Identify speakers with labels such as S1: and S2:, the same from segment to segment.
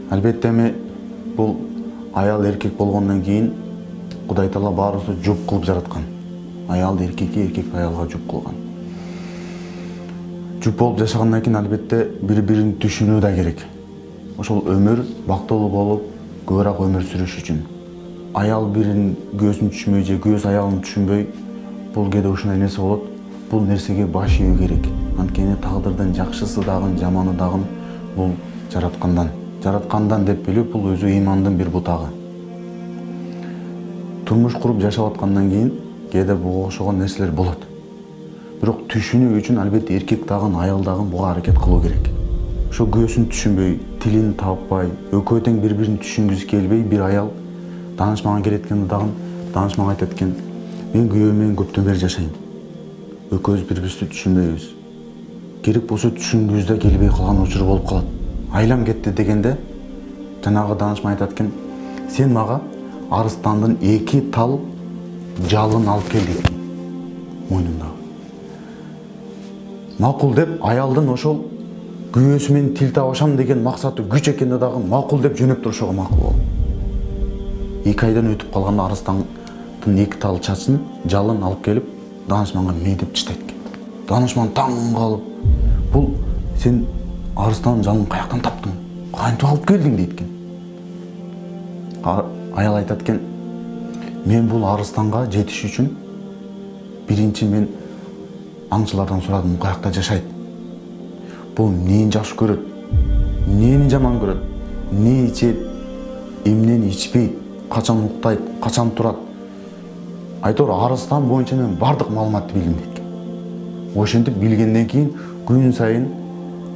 S1: Албетте эми бул аял эркек болгондон кийин Кудай Таала баарыбызды жұп кылып жараткан. Аялды эркекке, эркекти аялга жұп кылган. Жұп болуп жашагандан кийин албетте бири-бирин түшүнүү да керек. Ошол өмүр бактылуу болуп, көбүрөөк өмүр сүрүш үчүн. Аял биринин көзүн түшүнбөй же көз аялын түшүнбөй, бул кээде ушундай нерсе болот. Бул нерсеге баш ийүү керек. Анткени тагдырдын жакшысы дагы, жаманы дагы бул жараткандан. Жараткандан деп билүү бул өзү ыймандын бир бутагы. Турмуш куруп жашап аткандан кийин кээде буга окшогон нерселер болот. Бирок түшүнүү үчүн албетте эркек дагы, аял дагы буга аракет кылуу керек. Ошо көзүн түшүнбөй, тилин таппай, экөө тең бири-бирин түшүнгүсү келбей, бир аял данышманга келет экен дагы, данышманга айтат экен: "Мен күйөөм менен көптөн бери жашайм. Экөөбүз бири-бирибизди түшүнбөйбүз. Керек болсо түшүнгүбүз да келбей калган учур болуп калат. Айлам кетти" дегенде, жанагы данышман айтат экен: "Сен мага арыстандын 2 тал жалын алып кел" дейт. Мойнундагы. Макул деп аялдын ошол күйөөсү менен тил табышам деген максаты күч экенде дагы макул деп жөнөп ошого макул болуп. 2 айдан өтүп калганда арыстандын 2 тал чачын жалын алып келип данышманга мейдеп таштайт экен. Данышман таң калып: "Бул сен арыстандын жалын каяктан таптың? Кантип алып келдиң?" дейт экен. Аял айтат экен: "Мен бул арыстанга жетиш үчүн биринчи мен аңчылардан сурадым, каякта жашайт. Бул эмнени жакшы көрөт, эмнени жаман көрөт, эмне ичет, эмнени ичпейт, качан уктайт, качан турат. Айтор арыстан боюнча мен бардык маалыматты билдим" дейт. Ошентип билгенден кийин күн сайын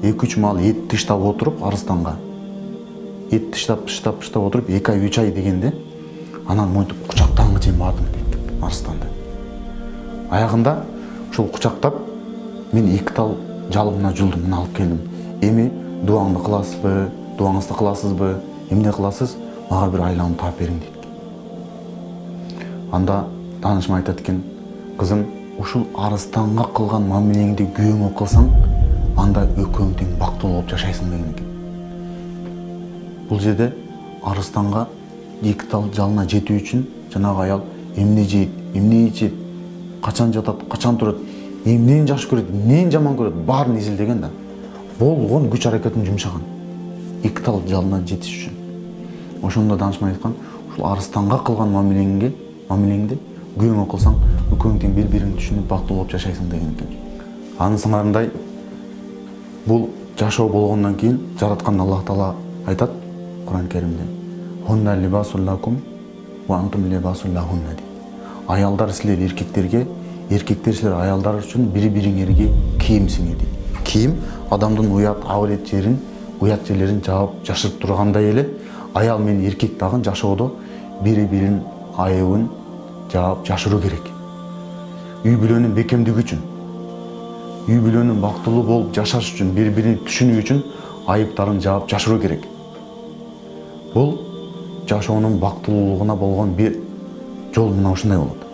S1: 2-3 маал эт тыштап отуруп арыстанга. Эт тыштап отуруп 2 ай 3 ай дегенде анан монтип кучактаганга чейин бардым дейт арыстанды. Аягында ошол кучактап мен 2 тал жалына жулдум, мына алып келдим. Эми дуаңды кыласызбы, дуаңызды кыласызбы, эмне кыласыз? Мага бир айлам таап бериң дейт. Анда данышман айтат экен: "Кызым, ушул арыстанга кылган мамилеңди күйөөңө кылсаң, анда экөөң тең бактылуу болуп жашайсың" деген экен. Бул жерде арыстанга 2 тал жалына жетүү үчүн жанагы аял эмне жейт, эмне ичет, качан жатат, качан турат, эмнени жакшы көрөт, эмнени жаман көрөт, баарын изилдеген да. Болгон күч аракетин жумшаган 2 тал жалына жетиш үчүн. Ошондо данышман айткан: "Ушул арыстанга кылган мамилеңди күйөөңө кылсаң, экөөң тең бири-бириңди түшүнүп бактылуу болуп жашайсың" деген экен. Анын сыңарындай бул жашоо болгондон кийин жараткан Аллах Таала айтат Кур'ан Керимде: "Хунна либасул лакум ва антум либасул лахунна" дейт. Аялдар силер эркектерге, эркектер силер аялдар үчүн бири-бириңерге кийимсиңер дейт. Кийим адамдын уят, авырет жерлерин жаап жашырып тургандай эле, аял менен эркек дагы жашоодо бири-биринин айыбын жаап жашыруу керек. Үй бүлөнүн бекемдиги үчүн, үй бүлөнүн бактылуу болуп жашаш үчүн, бири-бирин түшүнүү үчүн айыптарын жаап жашыруу керек. Бул жашоонун бактылуулугуна болгон бир жол мына ушундай болот.